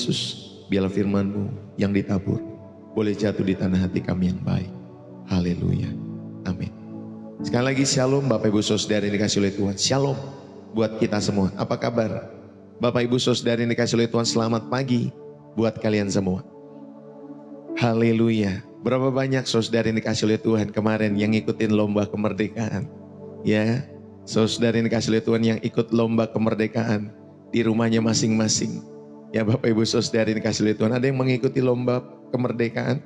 Yesus, biarlah firman-Mu yang ditabur boleh jatuh di tanah hati kami yang baik. Haleluya. Amin. Sekali lagi shalom Bapak Ibu Saudara yang dikasihi oleh Tuhan. Shalom buat kita semua. Apa kabar? Bapak Ibu Saudara yang dikasihi oleh Tuhan, selamat pagi buat kalian semua. Haleluya. Berapa banyak saudara yang dikasihi oleh Tuhan kemarin yang ngikutin lomba kemerdekaan? Ya, saudara yang dikasihi oleh Tuhan yang ikut lomba kemerdekaan di rumahnya masing-masing. Ya Bapak Ibu Saudara yang dikasihi oleh Tuhan, ada yang mengikuti lomba kemerdekaan?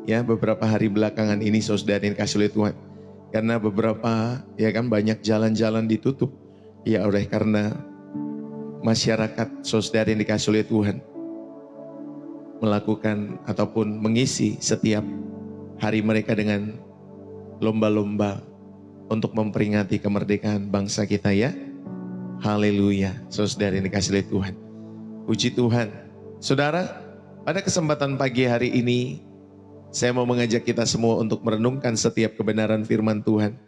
Ya, beberapa hari belakangan ini saudara yang dikasihi oleh Tuhan. Karena beberapa, ya kan, banyak jalan-jalan ditutup. Ya oleh karena masyarakat saudara yang dikasihi oleh Tuhan melakukan ataupun mengisi setiap hari mereka dengan lomba-lomba untuk memperingati kemerdekaan bangsa kita ya. Haleluya, saudara yang dikasihi oleh Tuhan. Puji Tuhan. Saudara, pada kesempatan pagi hari ini saya mau mengajak kita semua untuk merenungkan setiap kebenaran firman Tuhan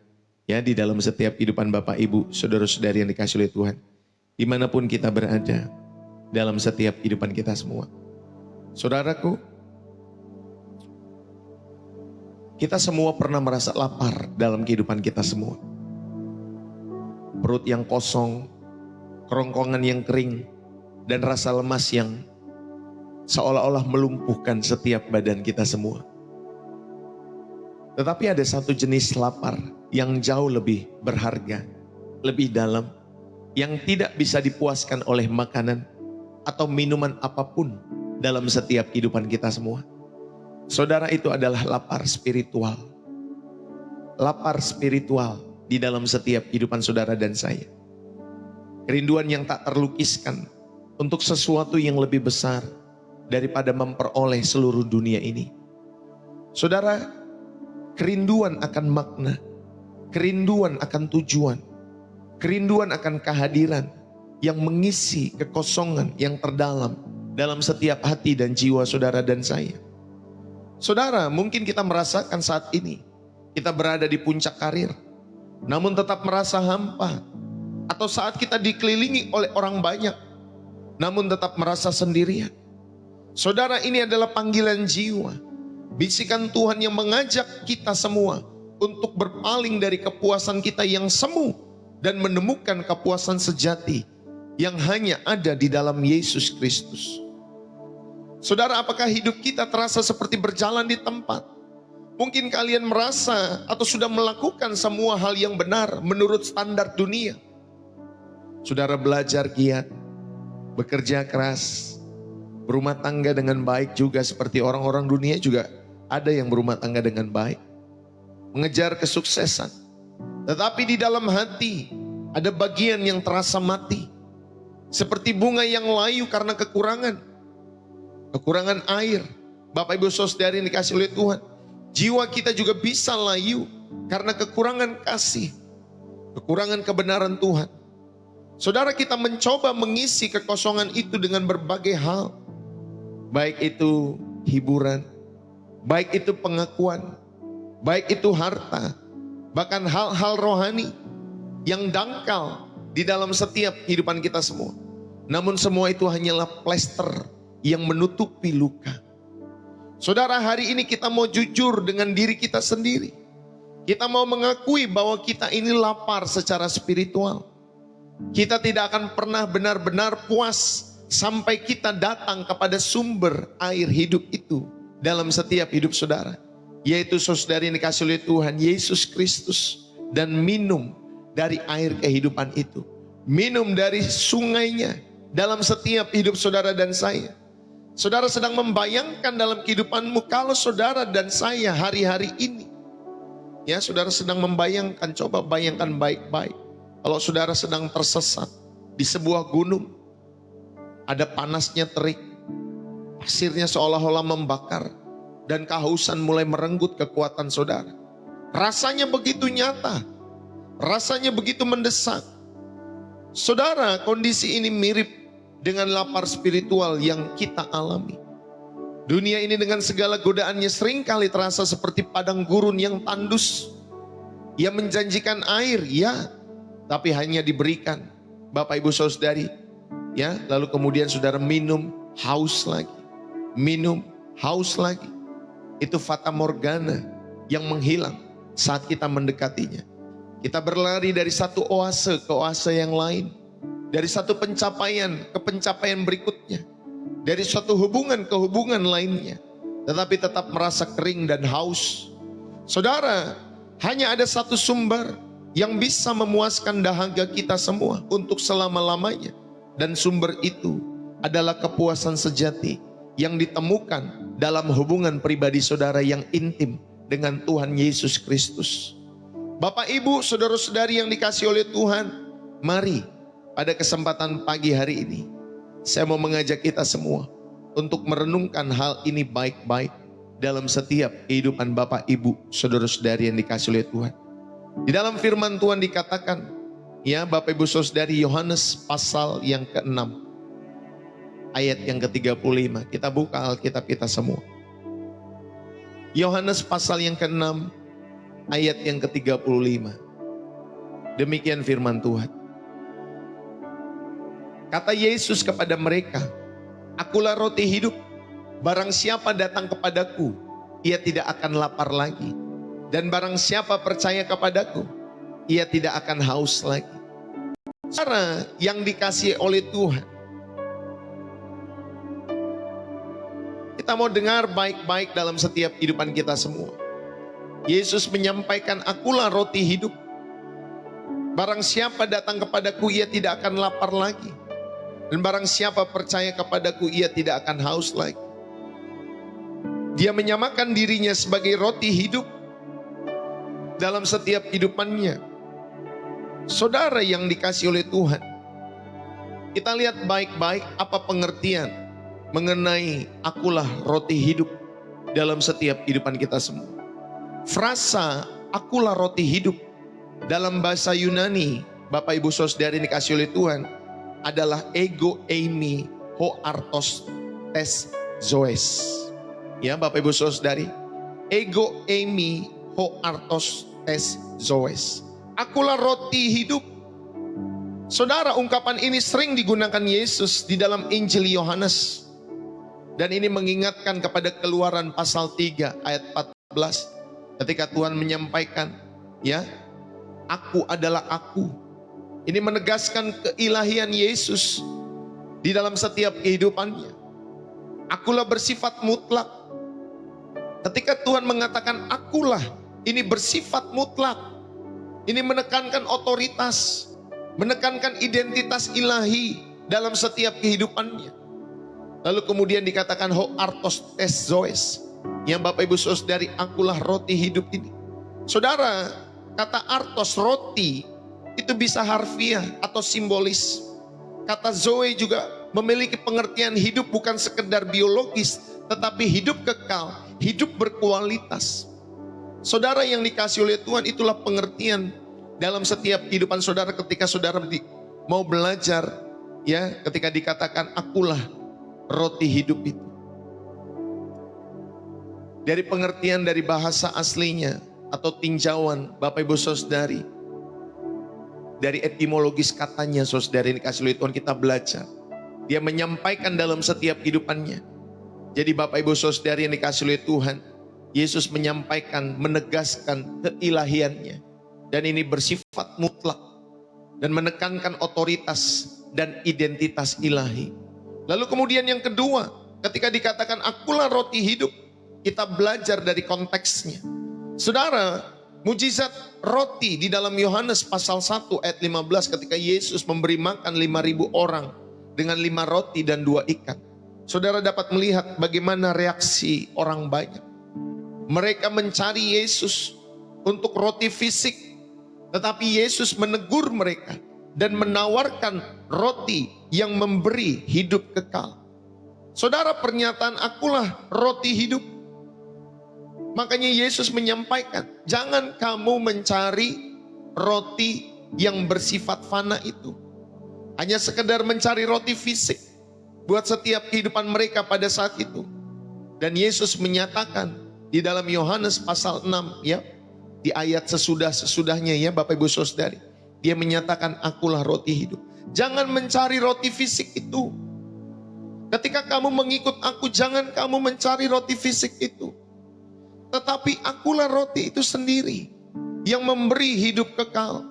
ya, di dalam setiap kehidupan Bapak Ibu, saudara-saudari yang dikasihi oleh Tuhan, dimanapun kita berada dalam setiap kehidupan kita semua. Saudaraku, kita semua pernah merasa lapar dalam kehidupan kita semua. Perut yang kosong, kerongkongan yang kering, dan rasa lemas yang seolah-olah melumpuhkan setiap badan kita semua. Tetapi ada satu jenis lapar yang jauh lebih berharga, lebih dalam, yang tidak bisa dipuaskan oleh makanan atau minuman apapun dalam setiap kehidupan kita semua. Saudara, itu adalah lapar spiritual. Lapar spiritual di dalam setiap kehidupan saudara dan saya. Kerinduan yang tak terlukiskan untuk sesuatu yang lebih besar daripada memperoleh seluruh dunia ini. Saudara, kerinduan akan makna, kerinduan akan tujuan, kerinduan akan kehadiran yang mengisi kekosongan yang terdalam dalam setiap hati dan jiwa saudara dan saya. Saudara, mungkin kita merasakan saat ini kita berada di puncak karir, namun tetap merasa hampa. Atau saat kita dikelilingi oleh orang banyak, namun tetap merasa sendirian. Saudara, ini adalah panggilan jiwa, bisikan Tuhan yang mengajak kita semua untuk berpaling dari kepuasan kita yang semu dan menemukan kepuasan sejati yang hanya ada di dalam Yesus Kristus. Saudara, apakah hidup kita terasa seperti berjalan di tempat? Mungkin kalian merasa atau sudah melakukan semua hal yang benar menurut standar dunia. Saudara belajar giat, bekerja keras, berumah tangga dengan baik juga seperti orang-orang dunia juga ada yang berumah tangga dengan baik. Mengejar kesuksesan. Tetapi di dalam hati ada bagian yang terasa mati. Seperti bunga yang layu karena kekurangan air. Bapak Ibu Saudari yang dikasihi oleh Tuhan, jiwa kita juga bisa layu karena kekurangan kasih, kekurangan kebenaran Tuhan. Saudara, kita mencoba mengisi kekosongan itu dengan berbagai hal. Baik itu hiburan, baik itu pengakuan, baik itu harta, bahkan hal-hal rohani yang dangkal di dalam setiap kehidupan kita semua. Namun semua itu hanyalah plester yang menutupi luka. Saudara, hari ini kita mau jujur dengan diri kita sendiri. Kita mau mengakui bahwa kita ini lapar secara spiritual. Kita tidak akan pernah benar-benar puas sampai kita datang kepada sumber air hidup itu dalam setiap hidup saudara, yaitu saudara yang dikasihi oleh Tuhan Yesus Kristus, dan minum dari air kehidupan itu, minum dari sungainya dalam setiap hidup saudara dan saya. Saudara sedang membayangkan dalam kehidupanmu kalau saudara dan saya hari-hari ini, ya saudara sedang membayangkan, coba bayangkan baik-baik. Kalau saudara sedang tersesat di sebuah gunung, ada panasnya terik, pasirnya seolah-olah membakar, dan kehausan mulai merenggut kekuatan saudara. Rasanya begitu nyata, rasanya begitu mendesak. Saudara, kondisi ini mirip dengan lapar spiritual yang kita alami. Dunia ini dengan segala godaannya seringkali terasa seperti padang gurun yang tandus. Ia menjanjikan air, ya, tapi hanya diberikan Bapak Ibu Saudari, ya, lalu kemudian saudara minum haus lagi. Minum, haus lagi. Itu fata morgana yang menghilang saat kita mendekatinya. Kita berlari dari satu oase ke oase yang lain. Dari satu pencapaian ke pencapaian berikutnya. Dari suatu hubungan ke hubungan lainnya. Tetapi tetap merasa kering dan haus. Saudara, hanya ada satu sumber yang bisa memuaskan dahaga kita semua untuk selama-lamanya. Dan sumber itu adalah kepuasan sejati yang ditemukan dalam hubungan pribadi saudara yang intim dengan Tuhan Yesus Kristus. Bapak, Ibu, saudara-saudari yang dikasihi oleh Tuhan, mari pada kesempatan pagi hari ini, saya mau mengajak kita semua untuk merenungkan hal ini baik-baik dalam setiap kehidupan Bapak, Ibu, saudara-saudari yang dikasihi oleh Tuhan. Di dalam firman Tuhan dikatakan, ya Bapak, Ibu, saudari, Yohanes pasal yang ke-6, ayat yang ke-35. Kita buka Alkitab kita semua. Yohanes pasal yang ke-6, ayat yang ke-35. Demikian firman Tuhan. Kata Yesus kepada mereka, "Akulah roti hidup. Barang siapa datang kepadaku, ia tidak akan lapar lagi. Dan barang siapa percaya kepadaku, ia tidak akan haus lagi." Saudara yang dikasihi oleh Tuhan, kita mau dengar baik-baik dalam setiap kehidupan kita semua. Yesus menyampaikan, "Akulah roti hidup. Barang siapa datang kepadaku, ia tidak akan lapar lagi. Dan barang siapa percaya kepadaku, ia tidak akan haus lagi." Dia menyamakan dirinya sebagai roti hidup dalam setiap kehidupannya. Saudara yang dikasihi oleh Tuhan, kita lihat baik-baik apa pengertian mengenai akulah roti hidup dalam setiap kehidupan kita semua. Frasa akulah roti hidup dalam bahasa Yunani, Bapak, Ibu, saudari yang dikasihi oleh Tuhan, adalah ego eimi ho artos tes zoes. Ya Bapak, Ibu, saudari, ego eimi ho artos tes zoes. Akulah roti hidup. Saudara, ungkapan ini sering digunakan Yesus di dalam Injil Yohanes. Dan ini mengingatkan kepada Keluaran pasal 3 ayat 14. Ketika Tuhan menyampaikan, ya, aku adalah aku. Ini menegaskan keilahian Yesus di dalam setiap kehidupannya. Akulah bersifat mutlak. Ketika Tuhan mengatakan akulah, ini bersifat mutlak. Ini menekankan otoritas, menekankan identitas ilahi dalam setiap kehidupannya. Lalu kemudian dikatakan ho artos tes zoes. Yang Bapak, Ibu, saudari, akulah roti hidup ini. Saudara, kata artos roti itu bisa harfiah atau simbolis. Kata zoe juga memiliki pengertian hidup bukan sekedar biologis, tetapi hidup kekal, hidup berkualitas. Saudara yang dikasihi oleh Tuhan, itulah pengertian dalam setiap kehidupan saudara ketika saudara mau belajar, ya, ketika dikatakan akulah roti hidup itu. Dari pengertian dari bahasa aslinya atau tinjauan Bapak, Ibu, saudari, dari etimologis katanya, saudari yang dikasihi oleh Tuhan, kita belajar. Dia menyampaikan dalam setiap kehidupannya. Jadi Bapak, Ibu, saudari yang dikasihi oleh Tuhan, Yesus menyampaikan, menegaskan keilahiannya. Dan ini bersifat mutlak. Dan menekankan otoritas dan identitas ilahi. Lalu kemudian yang kedua, ketika dikatakan akulah roti hidup, kita belajar dari konteksnya. Saudara, mujizat roti di dalam Yohanes pasal 1 ayat 15 ketika Yesus memberi makan 5.000 orang dengan 5 roti dan 2 ikan. Saudara dapat melihat bagaimana reaksi orang banyak. Mereka mencari Yesus untuk roti fisik, tetapi Yesus menegur mereka dan menawarkan roti yang memberi hidup kekal. Saudara, pernyataan akulah roti hidup. Makanya Yesus menyampaikan, jangan kamu mencari roti yang bersifat fana itu. Hanya sekedar mencari roti fisik buat setiap kehidupan mereka pada saat itu. Dan Yesus menyatakan di dalam Yohanes pasal 6, ya, di ayat sesudahnya, ya Bapak, Ibu, saudari, dia menyatakan akulah roti hidup. Jangan mencari roti fisik itu. Ketika kamu mengikut aku, jangan kamu mencari roti fisik itu. Tetapi akulah roti itu sendiri yang memberi hidup kekal.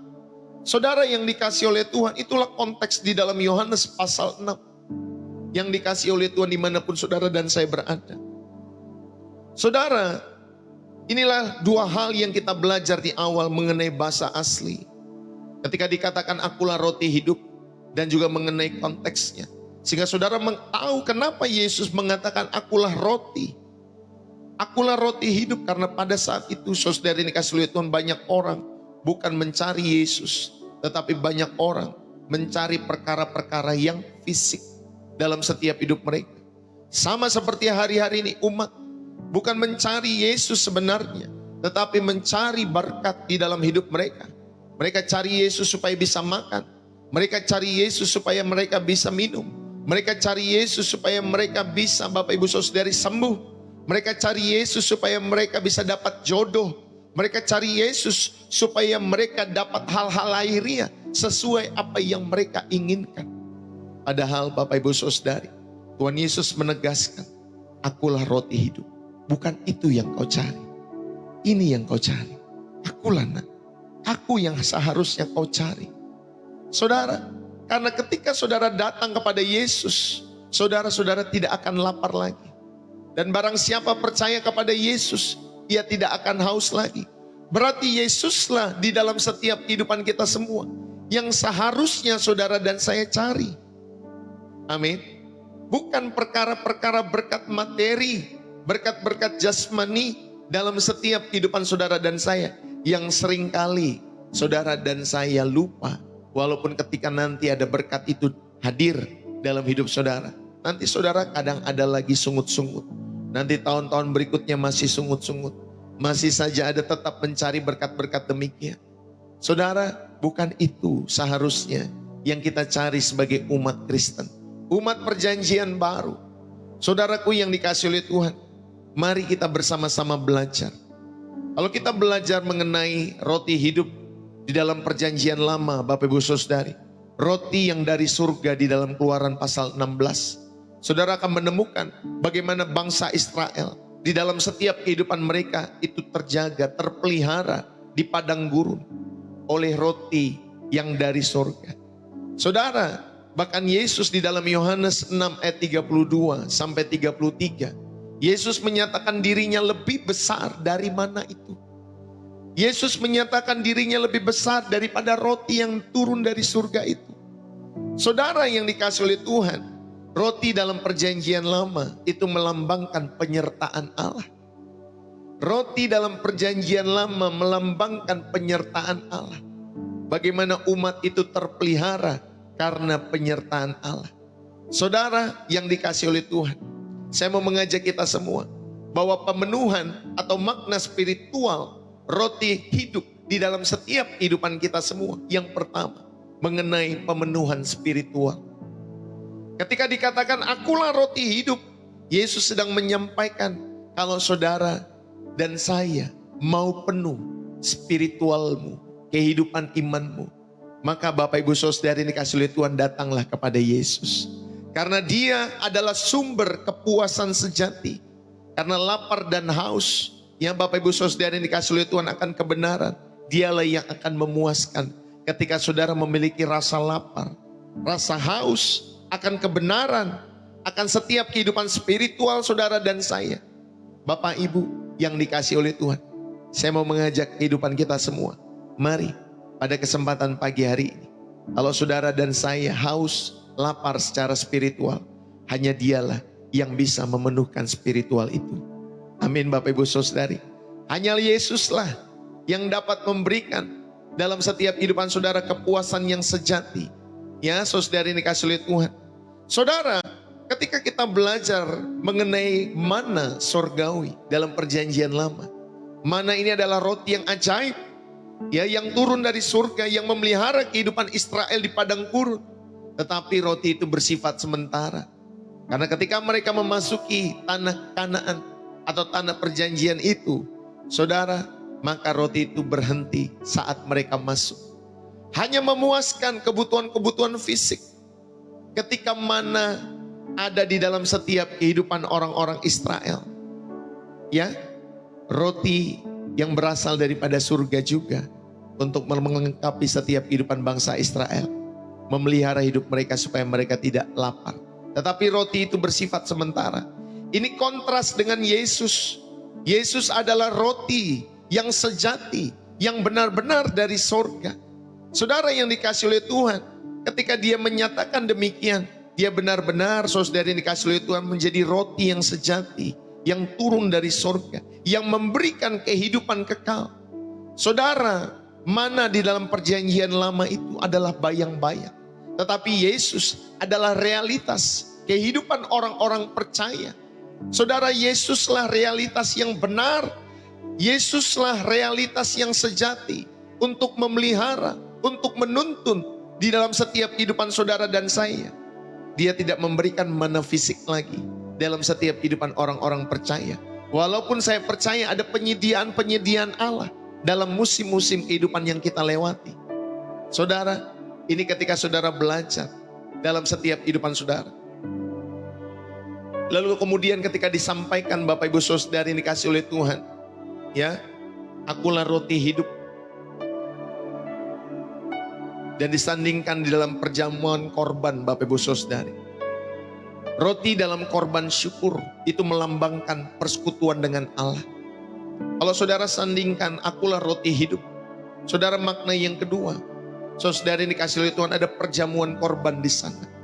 Saudara yang dikasih oleh Tuhan, itulah konteks di dalam Yohanes pasal 6. Yang dikasih oleh Tuhan dimanapun saudara dan saya berada. Saudara, inilah dua hal yang kita belajar di awal mengenai bahasa asli. Ketika dikatakan akulah roti hidup dan juga mengenai konteksnya. Sehingga saudara tahu kenapa Yesus mengatakan akulah roti. Akulah roti hidup, karena pada saat itu saudara ini dikasih oleh Tuhan, banyak orang bukan mencari Yesus, tetapi banyak orang mencari perkara-perkara yang fisik dalam setiap hidup mereka. Sama seperti hari-hari ini umat bukan mencari Yesus sebenarnya, tetapi mencari berkat di dalam hidup mereka. Mereka cari Yesus supaya bisa makan. Mereka cari Yesus supaya mereka bisa minum. Mereka cari Yesus supaya mereka bisa, Bapak Ibu Saudari, sembuh. Mereka cari Yesus supaya mereka bisa dapat jodoh. Mereka cari Yesus supaya mereka dapat hal-hal lahiriah sesuai apa yang mereka inginkan. Padahal Bapak Ibu Saudari, Tuhan Yesus menegaskan, akulah roti hidup. Bukan itu yang kau cari. Ini yang kau cari. Akulah nak. Aku yang seharusnya kau cari. Saudara, karena ketika saudara datang kepada Yesus, saudara-saudara tidak akan lapar lagi. Dan barang siapa percaya kepada Yesus, ia tidak akan haus lagi. Berarti Yesuslah di dalam setiap kehidupan kita semua yang seharusnya saudara dan saya cari. Amin. Bukan perkara-perkara berkat materi, berkat-berkat jasmani dalam setiap kehidupan saudara dan saya, yang seringkali saudara dan saya lupa. Walaupun ketika nanti ada berkat itu hadir dalam hidup saudara, nanti saudara kadang ada lagi sungut-sungut. Nanti tahun-tahun berikutnya masih sungut-sungut. Masih saja ada tetap mencari berkat-berkat demikian. Saudara, bukan itu seharusnya yang kita cari sebagai umat Kristen. Umat perjanjian baru. Saudaraku yang dikasih oleh Tuhan, mari kita bersama-sama belajar. Kalau kita belajar mengenai roti hidup di dalam perjanjian lama, Bapak Ibu Saudari, roti yang dari surga di dalam Keluaran pasal 16. Saudara akan menemukan bagaimana bangsa Israel di dalam setiap kehidupan mereka itu terjaga, terpelihara di padang gurun oleh roti yang dari surga. Saudara, bahkan Yesus di dalam Yohanes 6 ayat 32 sampai 33, Yesus menyatakan dirinya lebih besar dari mana itu. Yesus menyatakan dirinya lebih besar daripada roti yang turun dari surga itu. Saudara yang dikasih oleh Tuhan, roti dalam perjanjian lama itu melambangkan penyertaan Allah. Roti dalam perjanjian lama melambangkan penyertaan Allah. Bagaimana umat itu terpelihara karena penyertaan Allah. Saudara yang dikasih oleh Tuhan, saya mau mengajak kita semua bahwa pemenuhan atau makna spiritual roti hidup di dalam setiap kehidupan kita semua. Yang pertama, mengenai pemenuhan spiritual. Ketika dikatakan akulah roti hidup, Yesus sedang menyampaikan kalau saudara dan saya mau penuh spiritualmu, kehidupan imanmu, maka Bapak Ibu Saudara ini dikasih oleh Tuhan, datanglah kepada Yesus. Karena dia adalah sumber kepuasan sejati. Karena lapar dan haus, yang Bapak Ibu Saudara yang dikasih oleh Tuhan akan kebenaran, dialah yang akan memuaskan. Ketika saudara memiliki rasa lapar, rasa haus akan kebenaran, akan setiap kehidupan spiritual saudara dan saya. Bapak Ibu yang dikasih oleh Tuhan, saya mau mengajak kehidupan kita semua. Mari pada kesempatan pagi hari ini, kalau saudara dan saya haus, lapar secara spiritual, hanya dialah yang bisa memenuhkan spiritual itu. Amin Bapak Ibu Saudari. Hanya Yesuslah yang dapat memberikan dalam setiap kehidupan saudara kepuasan yang sejati. Ya saudari ini dikasih oleh Tuhan. Saudara, ketika kita belajar mengenai mana surgawi dalam perjanjian lama, mana ini adalah roti yang ajaib, ya, yang turun dari surga, yang memelihara kehidupan Israel di padang gurun. Tetapi roti itu bersifat sementara. Karena ketika mereka memasuki tanah Kanaan atau tanah perjanjian itu, saudara, maka roti itu berhenti saat mereka masuk. Hanya memuaskan kebutuhan-kebutuhan fisik. Ketika mana ada di dalam setiap kehidupan orang-orang Israel. Ya, roti yang berasal daripada surga juga untuk melengkapi setiap kehidupan bangsa Israel, memelihara hidup mereka supaya mereka tidak lapar. Tetapi roti itu bersifat sementara. Ini kontras dengan Yesus. Yesus adalah roti yang sejati, yang benar-benar dari sorga. Saudara yang dikasih oleh Tuhan, ketika dia menyatakan demikian, dia benar-benar, saudara yang dikasih oleh Tuhan, menjadi roti yang sejati, yang turun dari sorga, yang memberikan kehidupan kekal. Saudara, mana di dalam perjanjian lama itu adalah bayang-bayang. Tetapi Yesus adalah realitas kehidupan orang-orang percaya. Saudara, Yesuslah realitas yang benar. Yesuslah realitas yang sejati untuk memelihara, untuk menuntun di dalam setiap kehidupan saudara dan saya. Dia tidak memberikan mana fisik lagi dalam setiap kehidupan orang-orang percaya. Walaupun saya percaya ada penyediaan-penyediaan Allah dalam musim-musim kehidupan yang kita lewati. Saudara, ini ketika saudara belajar dalam setiap kehidupan saudara. Lalu kemudian ketika disampaikan Bapak Ibu Saudara yang dikasih oleh Tuhan, ya, akulah roti hidup. Dan disandingkan di dalam perjamuan korban Bapak Ibu Saudara. Roti dalam korban syukur itu melambangkan persekutuan dengan Allah. Kalau saudara sandingkan akulah roti hidup, saudara makna yang kedua, saudara yang dikasih oleh Tuhan, ada perjamuan korban di sana.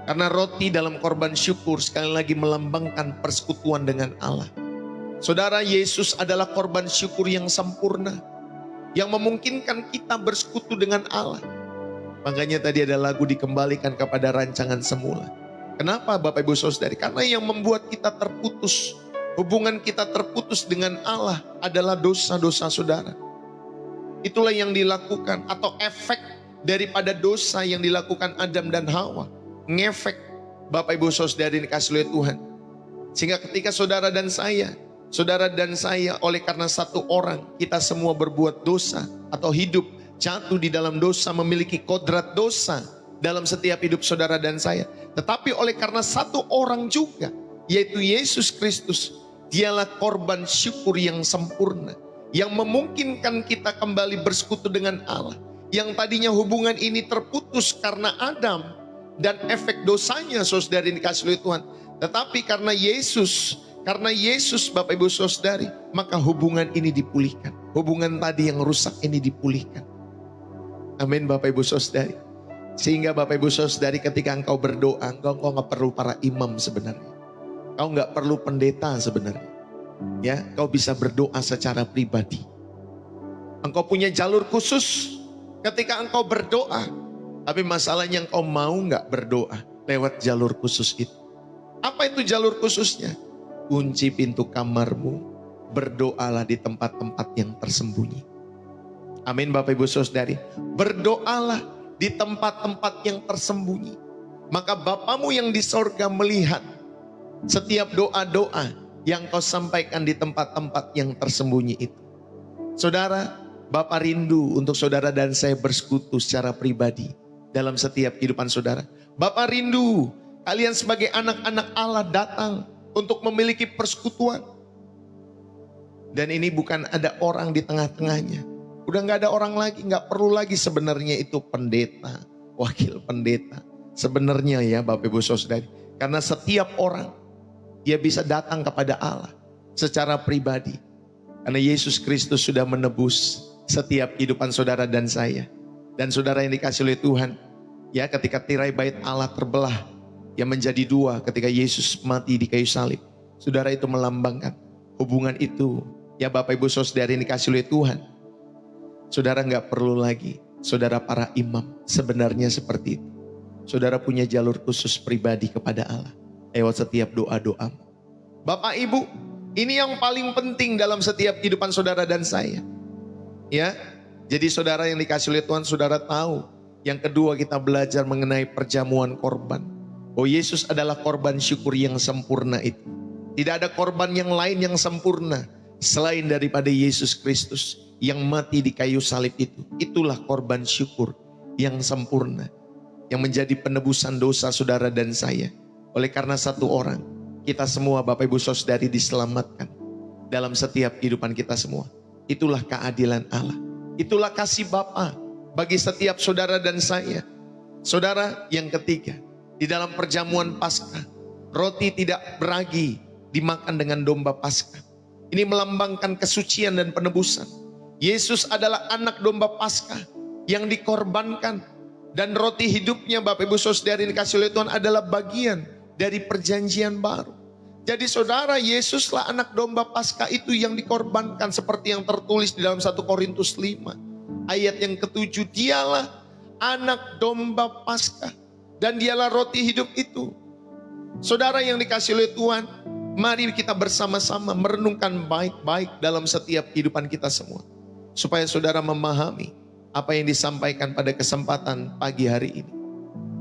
Karena roti dalam korban syukur sekali lagi melambangkan persekutuan dengan Allah. Saudara, Yesus adalah korban syukur yang sempurna, yang memungkinkan kita bersekutu dengan Allah. Makanya tadi ada lagu dikembalikan kepada rancangan semula. Kenapa Bapak Ibu Saudari? Karena yang membuat kita terputus, hubungan kita terputus dengan Allah adalah dosa-dosa saudara. Itulah yang dilakukan atau efek daripada dosa yang dilakukan Adam dan Hawa. Ngefek Bapak Ibu Saudari dikasih oleh Tuhan. Sehingga ketika saudara dan saya oleh karena satu orang, kita semua berbuat dosa atau hidup jatuh di dalam dosa, memiliki kodrat dosa dalam setiap hidup saudara dan saya. Tetapi oleh karena satu orang juga, yaitu Yesus Kristus, dialah korban syukur yang sempurna, yang memungkinkan kita kembali bersekutu dengan Allah. Yang tadinya hubungan ini terputus karena Adam dan efek dosanya, saudara yang dikasih oleh Tuhan. Tetapi karena Yesus Bapak Ibu Saudari, maka hubungan ini dipulihkan. Hubungan tadi yang rusak ini dipulihkan. Amin Bapak Ibu Saudari. Sehingga Bapak Ibu Saudari, ketika engkau berdoa, engkau gak perlu para imam sebenarnya. Kau gak perlu pendeta sebenarnya. Ya, kau bisa berdoa secara pribadi. Engkau punya jalur khusus ketika engkau berdoa. Tapi masalahnya engkau mau gak berdoa lewat jalur khusus itu. Apa itu jalur khususnya? Kunci pintu kamarmu, berdoalah di tempat-tempat yang tersembunyi. Amin Bapak Ibu Saudari. Berdoalah di tempat-tempat yang tersembunyi. Maka Bapamu yang di sorga melihat setiap doa-doa yang kau sampaikan di tempat-tempat yang tersembunyi itu. Saudara, Bapa rindu untuk saudara dan saya bersekutu secara pribadi dalam setiap kehidupan saudara. Bapa rindu kalian sebagai anak-anak Allah datang untuk memiliki persekutuan. Dan ini bukan ada orang di tengah-tengahnya. Udah gak ada orang lagi, gak perlu lagi sebenarnya itu pendeta, wakil pendeta. Sebenarnya ya Bapak Ibu Saudari, karena setiap orang dia bisa datang kepada Allah secara pribadi. Karena Yesus Kristus sudah menebus setiap kehidupan saudara dan saya. Dan saudara yang dikasih oleh Tuhan, ya, ketika tirai bait Allah terbelah yang menjadi dua ketika Yesus mati di kayu salib, saudara, itu melambangkan hubungan itu. Ya Bapak Ibu Saudara yang dikasih oleh Tuhan, saudara nggak perlu lagi saudara para imam. Sebenarnya seperti itu. Saudara punya jalur khusus pribadi kepada Allah lewat setiap doa-doamu. Bapak Ibu, ini yang paling penting dalam setiap kehidupan saudara dan saya. Ya, jadi saudara yang dikasih oleh Tuhan, saudara tahu. Yang kedua, kita belajar mengenai perjamuan korban. Oh, Yesus adalah korban syukur yang sempurna itu. Tidak ada korban yang lain yang sempurna selain daripada Yesus Kristus yang mati di kayu salib itu. Itulah korban syukur yang sempurna, yang menjadi penebusan dosa saudara dan saya. Oleh karena satu orang, kita semua Bapak Ibu Saudari diselamatkan dalam setiap kehidupan kita semua. Itulah keadilan Allah. Itulah kasih Bapa bagi setiap saudara dan saya. Saudara, yang ketiga, di dalam perjamuan Paskah, roti tidak beragi dimakan dengan domba Paskah. Ini melambangkan kesucian dan penebusan. Yesus adalah anak domba Paskah yang dikorbankan, dan roti hidupnya Bapak Ibu Saudari yang dikasih oleh Tuhan adalah bagian dari perjanjian baru. Jadi saudara, Yesuslah anak domba Paskah itu yang dikorbankan seperti yang tertulis di dalam 1 Korintus 5 ayat yang ke-7. Dialah anak domba Paskah dan dialah roti hidup itu. Saudara yang dikasih oleh Tuhan, mari kita bersama-sama merenungkan baik-baik dalam setiap kehidupan kita semua, supaya saudara memahami apa yang disampaikan pada kesempatan pagi hari ini.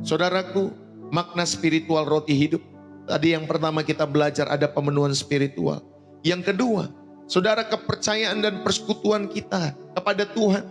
Saudaraku, makna spiritual roti hidup. Tadi yang pertama kita belajar ada pemenuhan spiritual. Yang kedua, saudara, kepercayaan dan persekutuan kita kepada Tuhan.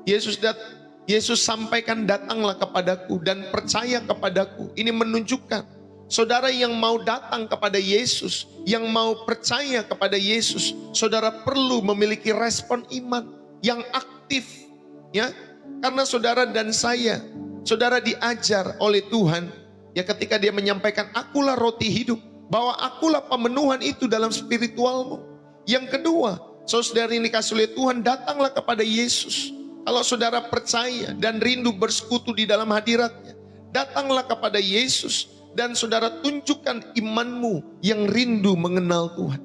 Yesus sampaikan, datanglah kepadaku dan percaya kepadaku. Ini menunjukkan saudara yang mau datang kepada Yesus, yang mau percaya kepada Yesus, saudara perlu memiliki respon iman yang aktif, ya. Karena saudara dan saya, saudara diajar oleh Tuhan, ya, ketika dia menyampaikan akulah roti hidup, bahwa akulah pemenuhan itu dalam spiritualmu. Yang kedua, saudara ini dikasih oleh Tuhan, datanglah kepada Yesus. Kalau saudara percaya dan rindu bersekutu di dalam hadiratnya, datanglah kepada Yesus dan saudara tunjukkan imanmu yang rindu mengenal Tuhan.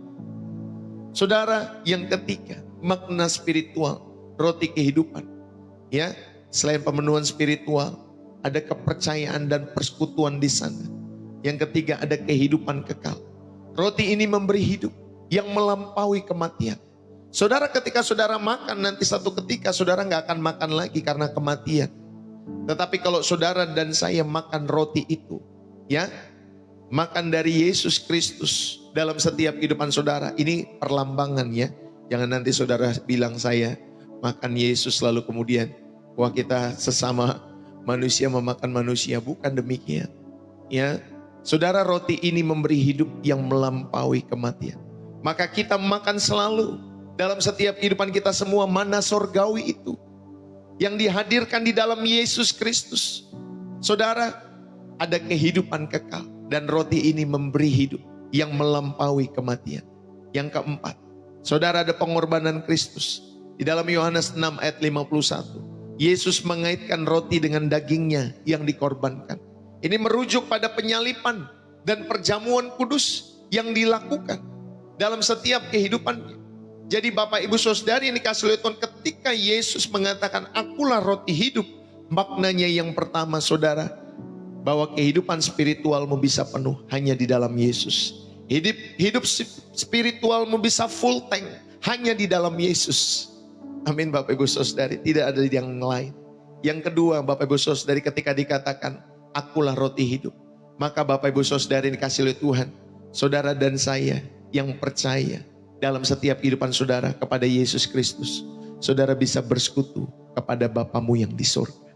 Saudara, yang ketiga, makna spiritual roti kehidupan. Ya, selain pemenuhan spiritual, ada kepercayaan dan persekutuan di sana. Yang ketiga, ada kehidupan kekal. Roti ini memberi hidup yang melampaui kematian. Saudara, ketika saudara makan, nanti satu ketika saudara nggak akan makan lagi karena kematian. Tetapi kalau saudara dan saya makan roti itu, ya, makan dari Yesus Kristus dalam setiap kehidupan saudara, ini perlambangan, ya. Jangan nanti saudara bilang saya makan Yesus lalu kemudian, wah, kita sesama manusia memakan manusia. Bukan demikian, ya. Saudara, roti ini memberi hidup yang melampaui kematian. Maka kita makan selalu dalam setiap kehidupan kita semua mana sorgawi itu yang dihadirkan di dalam Yesus Kristus. Saudara, ada kehidupan kekal dan roti ini memberi hidup yang melampaui kematian. Yang keempat, saudara, ada pengorbanan Kristus. Di dalam Yohanes 6 ayat 51, Yesus mengaitkan roti dengan dagingnya yang dikorbankan. Ini merujuk pada penyalipan dan perjamuan kudus yang dilakukan dalam setiap kehidupannya. Jadi Bapak Ibu Saudari yang dikasih oleh Tuhan, ketika Yesus mengatakan akulah roti hidup, maknanya yang pertama saudara, bahwa kehidupan spiritualmu bisa penuh hanya di dalam Yesus. Hidup spiritualmu bisa full tank hanya di dalam Yesus. Amin Bapak Ibu Saudari, tidak ada yang lain. Yang kedua Bapak Ibu Saudari, ketika dikatakan akulah roti hidup, maka Bapak Ibu Saudari yang dikasih oleh Tuhan, saudara dan saya yang percaya dalam setiap kehidupan saudara kepada Yesus Kristus, saudara bisa bersekutu kepada Bapamu yang di surga.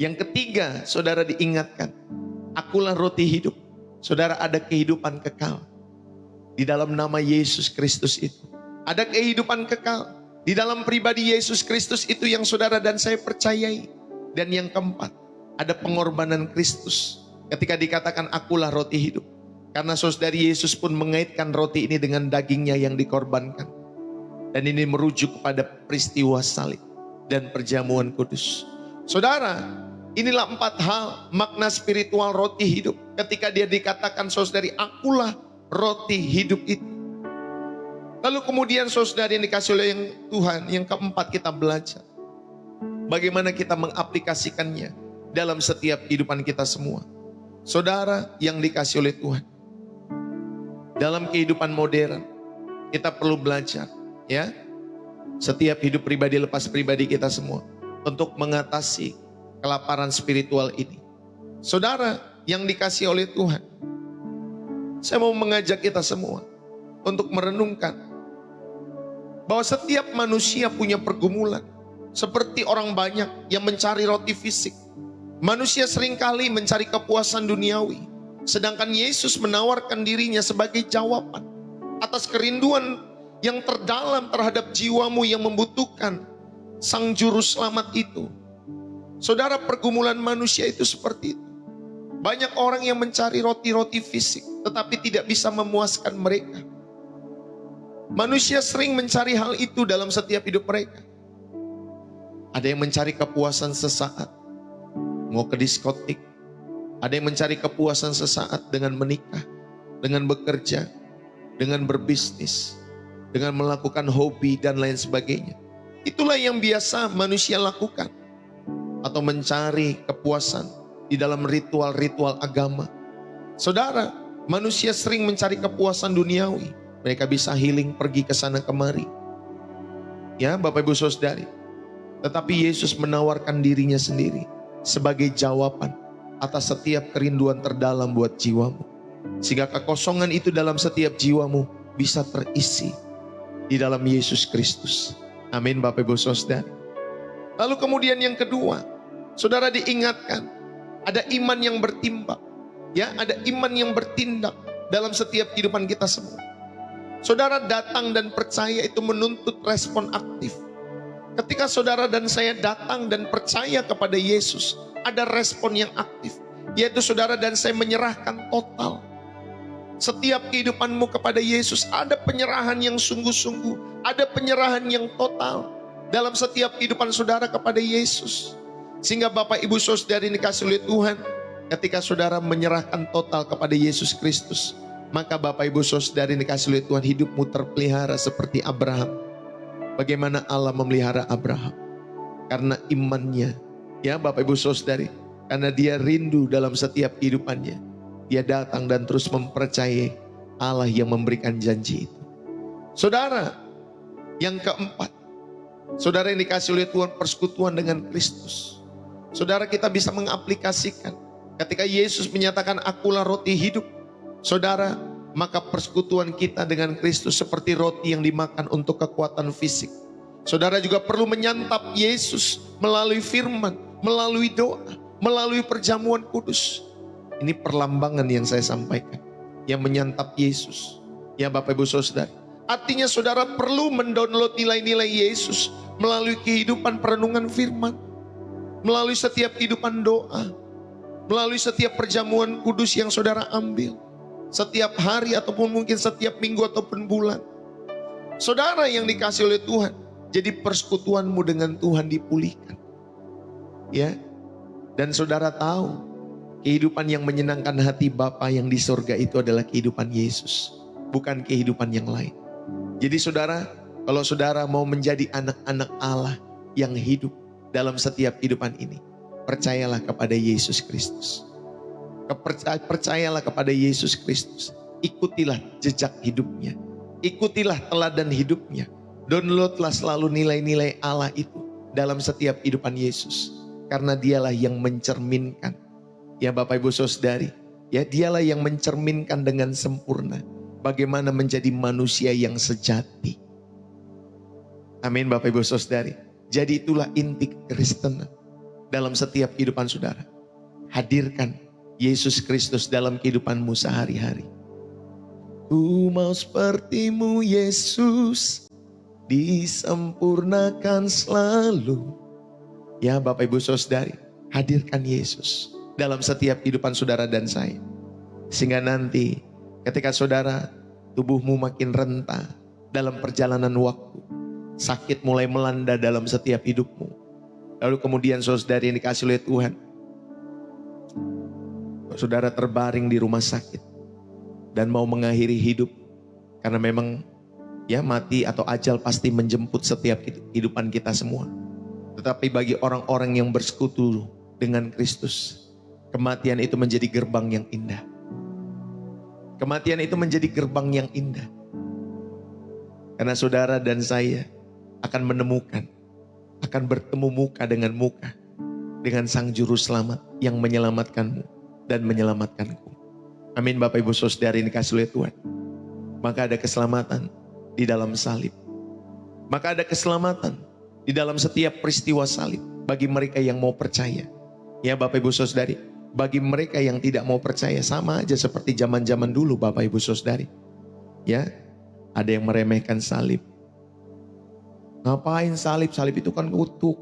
Yang ketiga, saudara diingatkan, akulah roti hidup. Saudara, ada kehidupan kekal di dalam nama Yesus Kristus itu. Ada kehidupan kekal di dalam pribadi Yesus Kristus itu yang saudara dan saya percayai. Dan yang keempat, ada pengorbanan Kristus. Ketika dikatakan akulah roti hidup, karena saudari Yesus pun mengaitkan roti ini dengan dagingnya yang dikorbankan. Dan ini merujuk kepada peristiwa salib dan perjamuan kudus. Saudara, inilah 4 hal makna spiritual roti hidup. Ketika dia dikatakan saudari, akulah roti hidup itu. Lalu kemudian saudari yang dikasih oleh Tuhan, yang keempat kita belajar bagaimana kita mengaplikasikannya dalam setiap kehidupan kita semua. Saudara yang dikasih oleh Tuhan, dalam kehidupan modern kita perlu belajar, ya, setiap hidup pribadi lepas pribadi kita semua untuk mengatasi kelaparan spiritual ini. Saudara yang dikasih oleh Tuhan, saya mau mengajak kita semua untuk merenungkan bahwa setiap manusia punya pergumulan. Seperti orang banyak yang mencari roti fisik, manusia seringkali mencari kepuasan duniawi. Sedangkan Yesus menawarkan dirinya sebagai jawaban atas kerinduan yang terdalam terhadap jiwamu yang membutuhkan Sang Juru Selamat itu. Saudara, pergumulan manusia itu seperti itu. Banyak orang yang mencari roti-roti fisik, tetapi tidak bisa memuaskan mereka. Manusia sering mencari hal itu dalam setiap hidup mereka. Ada yang mencari kepuasan sesaat, mau ke diskotik. Ada yang mencari kepuasan sesaat dengan menikah, dengan bekerja, dengan berbisnis, dengan melakukan hobi dan lain sebagainya. Itulah yang biasa manusia lakukan. Atau mencari kepuasan di dalam ritual-ritual agama. Saudara, manusia sering mencari kepuasan duniawi. Mereka bisa healing, pergi ke sana kemari. Ya, Bapak Ibu Saudari. Tetapi Yesus menawarkan dirinya sendiri sebagai jawaban atas setiap kerinduan terdalam buat jiwamu. Sehingga kekosongan itu dalam setiap jiwamu bisa terisi di dalam Yesus Kristus. Amin, Bapak Ibu Saudari. Lalu kemudian yang kedua, saudara diingatkan, ada iman yang bertimbang. Ya, ada iman yang bertindak dalam setiap kehidupan kita semua. Saudara, datang dan percaya itu menuntut respon aktif. Ketika saudara dan saya datang dan percaya kepada Yesus, ada respon yang aktif. Yaitu saudara dan saya menyerahkan total. Setiap kehidupanmu kepada Yesus, ada penyerahan yang sungguh-sungguh. Ada penyerahan yang total dalam setiap kehidupan saudara kepada Yesus. Sehingga Bapak Ibu Saudari dikasih oleh Tuhan, ketika saudara menyerahkan total kepada Yesus Kristus, maka Bapak Ibu Saudari dikasih oleh Tuhan, hidupmu terpelihara seperti Abraham. Bagaimana Allah memelihara Abraham? Karena imannya, ya Bapak Ibu Saudari, karena dia rindu dalam setiap kehidupannya. Dia datang dan terus mempercayai Allah yang memberikan janji itu. Saudara, yang keempat, saudara yang dikasih oleh Tuhan, persekutuan dengan Kristus. Saudara, kita bisa mengaplikasikan ketika Yesus menyatakan akulah roti hidup. Saudara, maka persekutuan kita dengan Kristus seperti roti yang dimakan untuk kekuatan fisik. Saudara juga perlu menyantap Yesus melalui firman, melalui doa, melalui perjamuan kudus. Ini perlambangan yang saya sampaikan, yang menyantap Yesus. Ya Bapak Ibu Saudara, artinya saudara perlu mendownload nilai-nilai Yesus melalui kehidupan perenungan firman, melalui setiap kehidupan doa, melalui setiap perjamuan kudus yang saudara ambil, setiap hari ataupun mungkin setiap minggu ataupun bulan. Saudara yang dikasih oleh Tuhan, jadi persekutuanmu dengan Tuhan dipulihkan. Ya, dan saudara tahu, kehidupan yang menyenangkan hati Bapa yang di surga itu adalah kehidupan Yesus, bukan kehidupan yang lain. Jadi saudara, kalau saudara mau menjadi anak-anak Allah yang hidup dalam setiap kehidupan ini, percayalah kepada Yesus Kristus. Percayalah kepada Yesus Kristus. Ikutilah jejak hidupnya. Ikutilah teladan hidupnya. Downloadlah selalu nilai-nilai Allah itu dalam setiap kehidupan Yesus. Karena dialah yang mencerminkan. Ya Bapak Ibu Saudari, ya dialah yang mencerminkan dengan sempurna bagaimana menjadi manusia yang sejati. Amin Bapak Ibu Saudari. Jadi itulah inti Kristen dalam setiap kehidupan saudara. Hadirkan Yesus Kristus dalam kehidupanmu sehari-hari. Ku mau sepertimu Yesus, disempurnakan selalu. Ya Bapak Ibu Saudari, hadirkan Yesus dalam setiap kehidupan saudara dan saya. Sehingga nanti ketika saudara tubuhmu makin renta dalam perjalanan waktu, sakit mulai melanda dalam setiap hidupmu. Lalu kemudian saudara yang dikasih oleh Tuhan, saudara terbaring di rumah sakit dan mau mengakhiri hidup. Karena memang ya mati atau ajal pasti menjemput setiap kehidupan kita semua. Tetapi bagi orang-orang yang bersekutu dengan Kristus, kematian itu menjadi gerbang yang indah. Kematian itu menjadi gerbang yang indah. Karena saudara dan saya akan menemukan, akan bertemu muka dengan Sang Juru Selamat yang menyelamatkanmu dan menyelamatkanku. Amin Bapak Ibu Saudari yang dikasih oleh Tuhan. Maka ada keselamatan di dalam salib. Maka ada keselamatan di dalam setiap peristiwa salib bagi mereka yang mau percaya. Ya Bapak Ibu Saudari, bagi mereka yang tidak mau percaya sama aja seperti zaman-zaman dulu Bapak Ibu Saudari. Ya, ada yang meremehkan salib. Ngapain salib? Salib itu kan kutuk.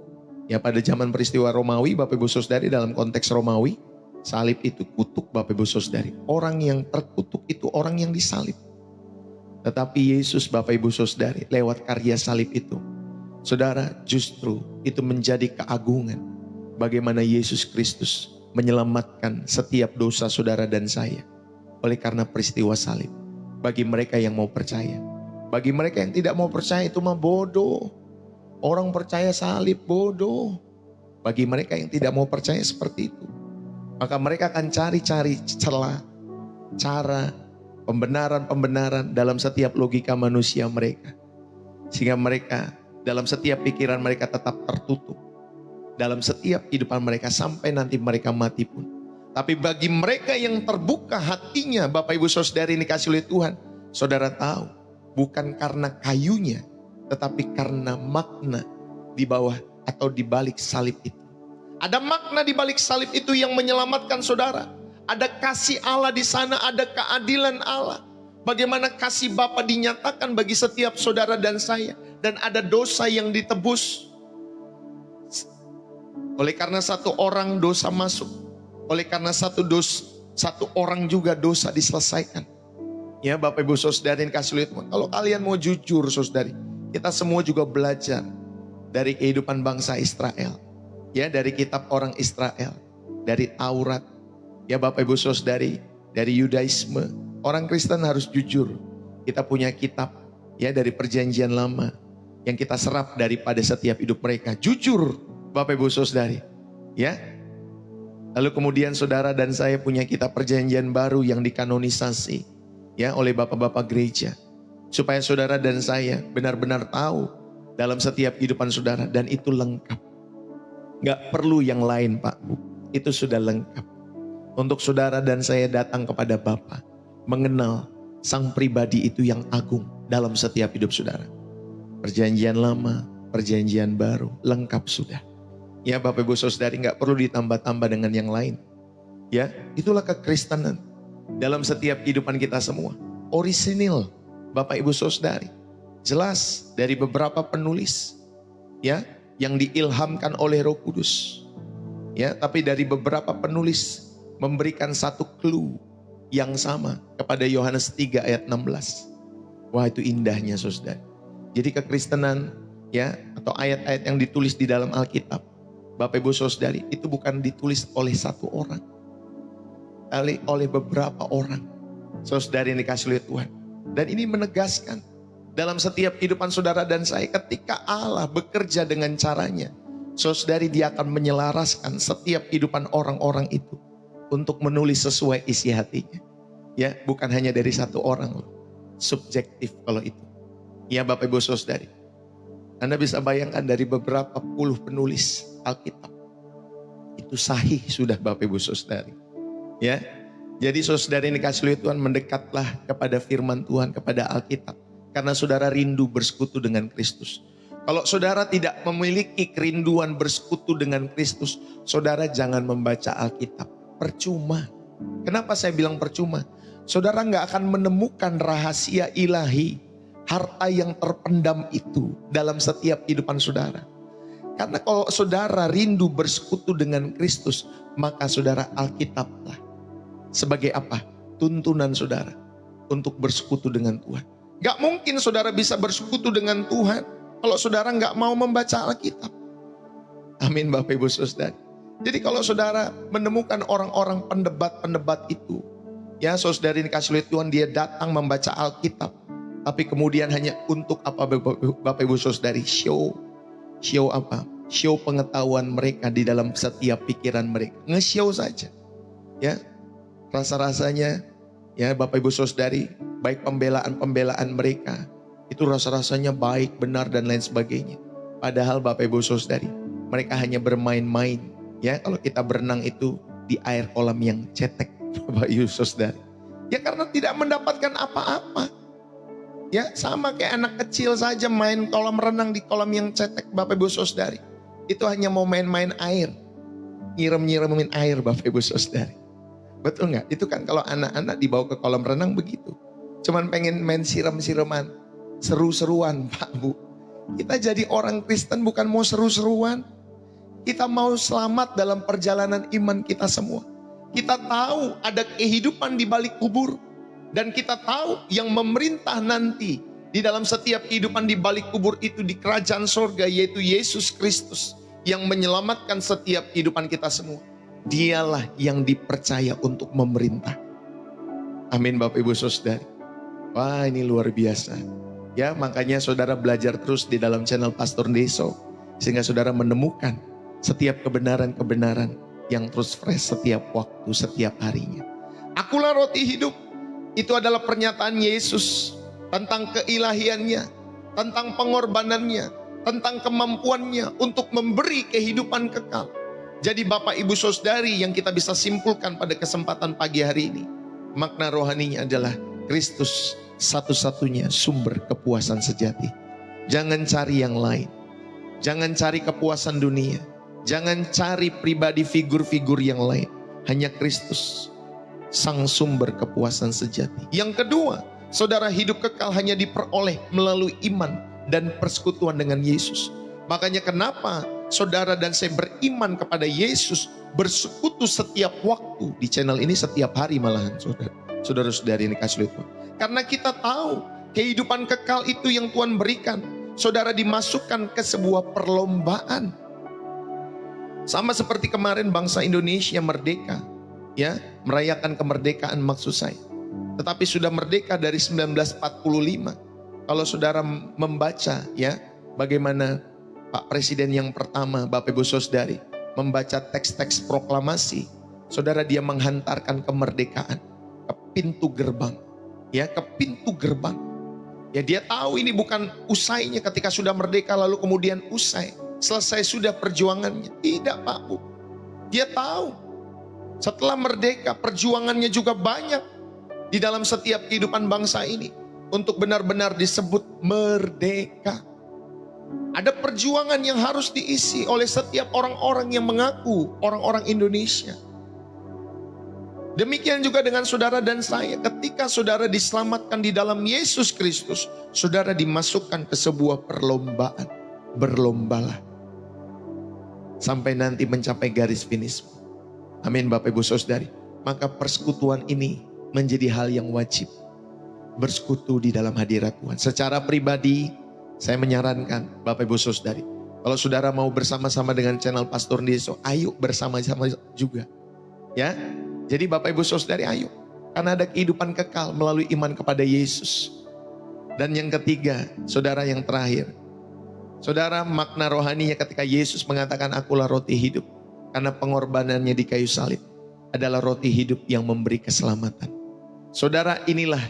Ya pada zaman peristiwa Romawi Bapak Ibu Saudari, dalam konteks Romawi, salib itu kutuk Bapak Ibu Saudari. Orang yang terkutuk itu orang yang disalib. Tetapi Yesus Bapak Ibu Saudari lewat karya salib itu, saudara, justru itu menjadi keagungan bagaimana Yesus Kristus menyelamatkan setiap dosa saudara dan saya oleh karena peristiwa salib. Bagi mereka yang mau percaya. Bagi mereka yang tidak mau percaya itu mah bodoh. Orang percaya salib bodoh. Bagi mereka yang tidak mau percaya seperti itu, maka mereka akan cari-cari celah, cara, pembenaran-pembenaran dalam setiap logika manusia mereka. Sehingga mereka dalam setiap pikiran mereka tetap tertutup. Dalam setiap kehidupan mereka sampai nanti mereka mati pun. Tapi bagi mereka yang terbuka hatinya, Bapak Ibu Saudari ini dikasih oleh Tuhan, saudara tahu, bukan karena kayunya, tetapi karena makna di bawah atau di balik salib itu. Ada makna di balik salib itu yang menyelamatkan saudara. Ada kasih Allah di sana, ada keadilan Allah. Bagaimana kasih Bapa dinyatakan bagi setiap saudara dan saya. Dan ada dosa yang ditebus. Oleh karena satu orang dosa masuk. Oleh karena satu orang juga dosa diselesaikan. Ya Bapak Ibu Saudari yang kasih lihat. Kalau kalian mau jujur saudari, kita semua juga belajar dari kehidupan bangsa Israel. Ya dari kitab orang Israel. Dari Taurat. Ya Bapak Ibu Saudari, dari Yudaisme, orang Kristen harus jujur. Kita punya kitab ya dari perjanjian lama yang kita serap daripada setiap hidup mereka. Jujur Bapak Ibu Saudari. Ya. Lalu kemudian saudara dan saya punya kitab perjanjian baru yang dikanonisasi ya oleh bapak-bapak gereja. Supaya saudara dan saya benar-benar tahu dalam setiap kehidupan saudara, dan itu lengkap. Gak perlu yang lain Pak Bu, itu sudah lengkap. Untuk saudara dan saya datang kepada Bapa, mengenal sang pribadi itu yang agung dalam setiap hidup saudara. Perjanjian lama, perjanjian baru, lengkap sudah. Ya Bapak Ibu Saudari, gak perlu ditambah-tambah dengan yang lain. Ya, itulah kekristenan dalam setiap kehidupan kita semua. Orisinil Bapak Ibu Saudari, jelas dari beberapa penulis ya yang diilhamkan oleh Roh Kudus. Ya, tapi dari beberapa penulis memberikan satu clue yang sama kepada Yohanes 3 ayat 16. Wah, itu indahnya saudara. Jadi kekristenan ya atau ayat-ayat yang ditulis di dalam Alkitab, Bapak Ibu Saudari, itu bukan ditulis oleh satu orang, tapi oleh beberapa orang. Saudari yang dikasih oleh Tuhan. Dan ini menegaskan dalam setiap kehidupan saudara dan saya, ketika Allah bekerja dengan caranya, saudari, dia akan menyelaraskan setiap kehidupan orang-orang itu untuk menulis sesuai isi hatinya. Ya, bukan hanya dari satu orang loh. Subjektif kalau itu. Ya Bapak Ibu Saudari. Anda bisa bayangkan dari beberapa puluh penulis Alkitab. Itu sahih sudah Bapak Ibu Saudari. Ya. Jadi saudari ini dikasih oleh Tuhan, mendekatlah kepada firman Tuhan, kepada Alkitab. Karena saudara rindu bersekutu dengan Kristus. Kalau saudara tidak memiliki kerinduan bersekutu dengan Kristus, saudara jangan membaca Alkitab. Percuma. Kenapa saya bilang percuma? Saudara gak akan menemukan rahasia ilahi, harta yang terpendam itu dalam setiap kehidupan saudara. Karena kalau saudara rindu bersekutu dengan Kristus, maka saudara Alkitablah sebagai apa? Tuntunan saudara untuk bersekutu dengan Tuhan. Gak mungkin saudara bisa bersekutu dengan Tuhan kalau saudara gak mau membaca Alkitab. Amin Bapak Ibu Saudara. Jadi kalau saudara menemukan orang-orang pendebat-pendebat itu, ya saudari dikasih oleh Tuhan, dia datang membaca Alkitab, tapi kemudian hanya untuk apa Bapak Ibu Saudari? Show apa? Show pengetahuan mereka di dalam setiap pikiran mereka. Nge-show saja. Ya, rasa-rasanya, ya Bapak Ibu Saudari, baik pembelaan-pembelaan mereka, itu rasa-rasanya baik, benar dan lain sebagainya. Padahal Bapak Ibu Saudari, mereka hanya bermain-main. Ya, kalau kita berenang itu di air kolam yang cetek, Bapak Ibu Saudari. Ya karena tidak mendapatkan apa-apa. Ya sama kayak anak kecil saja main kolam renang di kolam yang cetek, Bapak Ibu Saudari. Itu hanya mau main-main air. nyiram-nyiramin air Bapak Ibu Saudara. Betul nggak? Itu kan kalau anak-anak dibawa ke kolam renang begitu. Cuman pengen main siram-siraman, seru-seruan Pak Bu. Kita jadi orang Kristen bukan mau seru-seruan. Kita mau selamat dalam perjalanan iman kita semua. Kita tahu ada kehidupan di balik kubur. Dan kita tahu yang memerintah nanti di dalam setiap kehidupan di balik kubur itu di kerajaan sorga, yaitu Yesus Kristus yang menyelamatkan setiap kehidupan kita semua. Dialah yang dipercaya untuk memerintah. Amin Bapak Ibu Saudara. Wah, ini luar biasa. Ya, makanya saudara belajar terus di dalam channel Pastor Deso, sehingga saudara menemukan setiap kebenaran-kebenaran yang terus fresh setiap waktu, setiap harinya. Akulah roti hidup. Itu adalah pernyataan Yesus tentang keilahiannya, tentang pengorbanannya, tentang kemampuannya untuk memberi kehidupan kekal. Jadi Bapak Ibu Saudari, yang kita bisa simpulkan pada kesempatan pagi hari ini, makna rohaninya adalah Kristus satu-satunya sumber kepuasan sejati. Jangan cari yang lain. Jangan cari kepuasan dunia. Jangan cari pribadi figur-figur yang lain. Hanya Kristus, sang sumber kepuasan sejati. Yang kedua, saudara, hidup kekal hanya diperoleh melalui iman dan persekutuan dengan Yesus. Makanya kenapa saudara dan saya beriman kepada Yesus, bersekutu setiap waktu di channel ini, setiap hari malahan saudara-saudari ini kasih Tuhan. Karena kita tahu kehidupan kekal itu yang Tuhan berikan. Saudara dimasukkan ke sebuah perlombaan. Sama seperti kemarin bangsa Indonesia merdeka, ya, merayakan kemerdekaan maksud saya. Tetapi sudah merdeka dari 1945. Kalau saudara membaca, ya, bagaimana Pak Presiden yang pertama, Bapak Ibu Saudari, membaca teks-teks proklamasi, saudara, dia menghantarkan kemerdekaan ke pintu gerbang, ya, ke pintu gerbang. Ya, dia tahu ini bukan usainya ketika sudah merdeka lalu kemudian usai, selesai sudah perjuangannya. Tidak Pak Bu, dia tahu setelah merdeka perjuangannya juga banyak di dalam setiap kehidupan bangsa ini untuk benar-benar disebut merdeka. Ada perjuangan yang harus diisi oleh setiap orang-orang yang mengaku orang-orang Indonesia. Demikian juga dengan saudara dan saya. Ketika saudara diselamatkan di dalam Yesus Kristus, saudara dimasukkan ke sebuah perlombaan. Berlombalah sampai nanti mencapai garis finish. Amin Bapak Ibu Saudari. Maka persekutuan ini menjadi hal yang wajib. Bersekutu di dalam hadirat Tuhan. Secara pribadi, saya menyarankan Bapak Ibu Saudari, kalau saudara mau bersama-sama dengan channel Pastor Deso, ayo bersama-sama juga. Ya, jadi Bapak Ibu Saudari ayo. Karena ada kehidupan kekal melalui iman kepada Yesus. Dan yang ketiga, saudara, yang terakhir. Saudara, makna rohaninya ketika Yesus mengatakan akulah roti hidup. Karena pengorbanannya di kayu salib adalah roti hidup yang memberi keselamatan. Saudara, inilah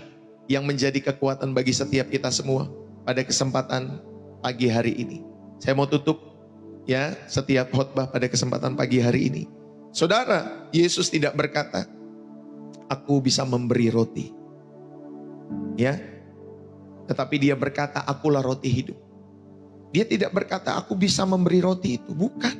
yang menjadi kekuatan bagi setiap kita semua. Pada kesempatan pagi hari ini, saya mau tutup, ya, setiap khotbah pada kesempatan pagi hari ini. Saudara, Yesus tidak berkata, aku bisa memberi roti, ya, tetapi dia berkata, akulah roti hidup. Dia tidak berkata, aku bisa memberi roti itu, bukan.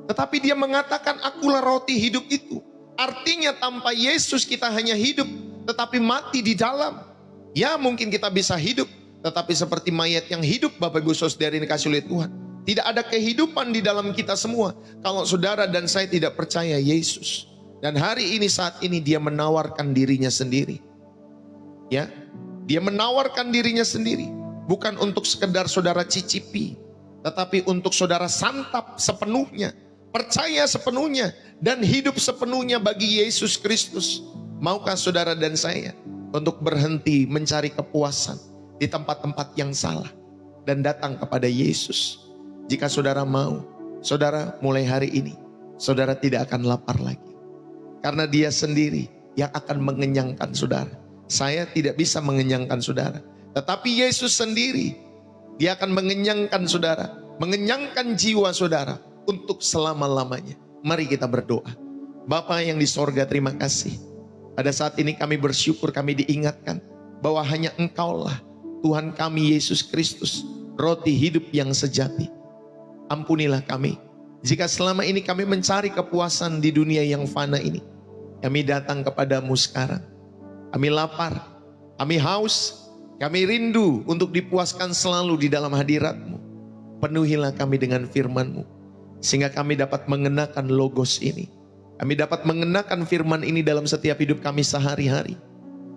Tetapi dia mengatakan, akulah roti hidup itu. Artinya tanpa Yesus kita hanya hidup, tetapi mati di dalam. Ya, mungkin kita bisa hidup, tetapi seperti mayat yang hidup, Bapak Ibu Saudari yang dikasihi oleh Tuhan. Tidak ada kehidupan di dalam kita semua kalau saudara dan saya tidak percaya Yesus. Dan hari ini, saat ini, dia menawarkan dirinya sendiri. Ya, dia menawarkan dirinya sendiri. Bukan untuk sekedar saudara cicipi, tetapi untuk saudara santap sepenuhnya, percaya sepenuhnya, dan hidup sepenuhnya bagi Yesus Kristus. Maukah saudara dan saya untuk berhenti mencari kepuasan di tempat-tempat yang salah dan datang kepada Yesus? Jika saudara mau, saudara mulai hari ini, saudara tidak akan lapar lagi. Karena dia sendiri yang akan mengenyangkan saudara. Saya tidak bisa mengenyangkan saudara. Tetapi Yesus sendiri, dia akan mengenyangkan saudara, mengenyangkan jiwa saudara untuk selama-lamanya. Mari kita berdoa. Bapa yang di sorga, terima kasih. Pada saat ini kami bersyukur, kami diingatkan bahwa hanya Engkaulah Tuhan kami Yesus Kristus, roti hidup yang sejati. Ampunilah kami Jika selama ini kami mencari kepuasan di dunia yang fana ini, kami datang kepadamu sekarang. Kami lapar, kami haus, kami rindu untuk dipuaskan selalu di dalam hadirat-Mu. Penuhilah kami dengan firman-Mu, sehingga kami dapat mengenakan logos ini. Kami dapat mengenakan firman ini dalam setiap hidup kami sehari-hari.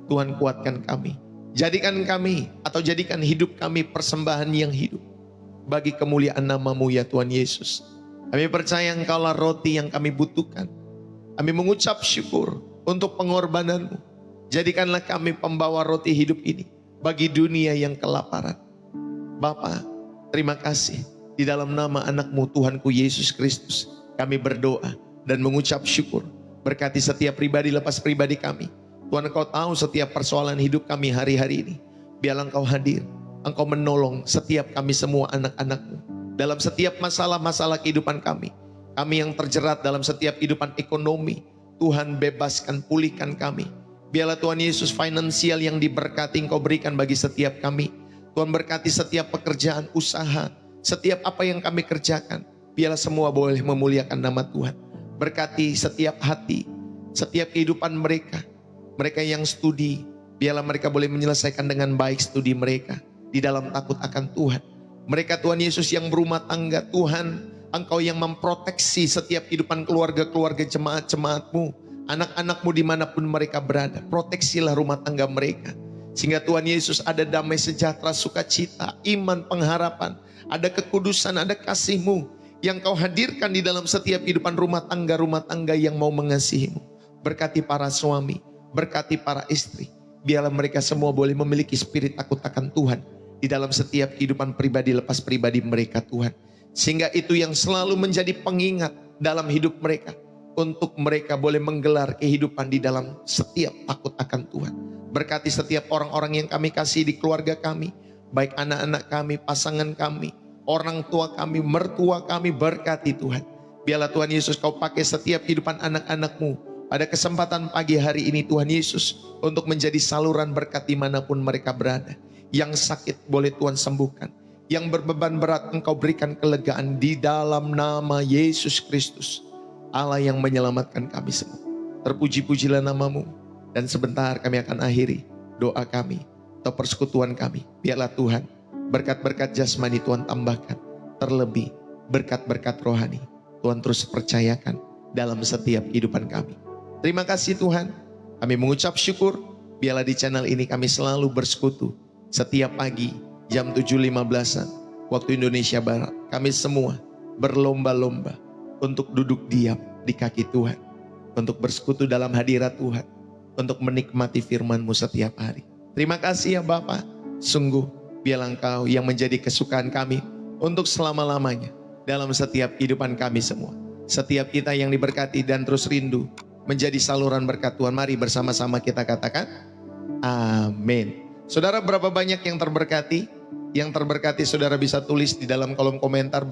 Tuhan, kuatkan kami. Jadikan kami atau jadikan hidup kami persembahan yang hidup bagi kemuliaan nama-Mu ya Tuhan Yesus. Kami percaya Engkaulah roti yang kami butuhkan. Kami mengucap syukur untuk pengorbanan-Mu. Jadikanlah kami pembawa roti hidup ini bagi dunia yang kelaparan. Bapa, terima kasih. Di dalam nama anak-Mu Tuhanku Yesus Kristus, kami berdoa dan mengucap syukur. Berkati setiap pribadi lepas pribadi kami. Tuhan, Engkau tahu setiap persoalan hidup kami hari-hari ini. Biarlah Engkau hadir. Engkau menolong setiap kami semua anak-anak-Mu. Dalam setiap masalah-masalah kehidupan kami. Kami yang terjerat dalam setiap kehidupan ekonomi. Tuhan, bebaskan, pulihkan kami. Biarlah Tuhan Yesus finansial yang diberkati Engkau berikan bagi setiap kami. Tuhan, berkati setiap pekerjaan, usaha, setiap apa yang kami kerjakan. Biarlah semua boleh memuliakan nama Tuhan. Berkati setiap hati, setiap kehidupan mereka. Mereka yang studi, biarlah mereka boleh menyelesaikan dengan baik studi mereka di dalam takut akan Tuhan. Mereka Tuhan Yesus yang berumah tangga, Tuhan, Engkau yang memproteksi setiap kehidupan keluarga-keluarga jemaat-jemaat-Mu, anak-anak-Mu dimanapun mereka berada. Proteksilah rumah tangga mereka, sehingga Tuhan Yesus ada damai sejahtera, sukacita, iman, pengharapan, ada kekudusan, ada kasih-Mu yang Kau hadirkan di dalam setiap kehidupan rumah tangga yang mau mengasihi-Mu. Berkati para suami, berkati para istri, biarlah mereka semua boleh memiliki spirit takut akan Tuhan di dalam setiap kehidupan pribadi lepas pribadi mereka Tuhan. Sehingga itu yang selalu menjadi pengingat dalam hidup mereka, untuk mereka boleh menggelar kehidupan di dalam setiap takut akan Tuhan. Berkati setiap orang-orang yang kami kasih di keluarga kami, baik anak-anak kami, pasangan kami, orang tua kami, mertua kami, berkati Tuhan. Biarlah Tuhan Yesus Kau pakai setiap kehidupan anak-anak-Mu pada kesempatan pagi hari ini Tuhan Yesus, untuk menjadi saluran berkat dimanapun mereka berada. Yang sakit boleh Tuhan sembuhkan. Yang berbeban berat Engkau berikan kelegaan di dalam nama Yesus Kristus. Allah yang menyelamatkan kami semua. Terpuji-pujilah nama-Mu. Dan sebentar kami akan akhiri doa kami atau persekutuan kami. Biarlah Tuhan berkat-berkat jasmani Tuhan tambahkan. Terlebih berkat-berkat rohani Tuhan terus percayakan dalam setiap kehidupan kami. Terima kasih Tuhan, kami mengucap syukur. Biarlah di channel ini kami selalu bersekutu setiap pagi jam 7.15 waktu Indonesia Barat. Kami semua berlomba-lomba untuk duduk diam di kaki Tuhan, untuk bersekutu dalam hadirat Tuhan, untuk menikmati firman-Mu setiap hari. Terima kasih ya Bapa. Sungguh biarlah Engkau yang menjadi kesukaan kami untuk selama-lamanya dalam setiap kehidupan kami semua. Setiap kita yang diberkati dan terus rindu menjadi saluran berkat Tuhan. Mari bersama-sama kita katakan amin. Saudara, berapa banyak yang terberkati? Yang terberkati saudara bisa tulis di dalam kolom komentar.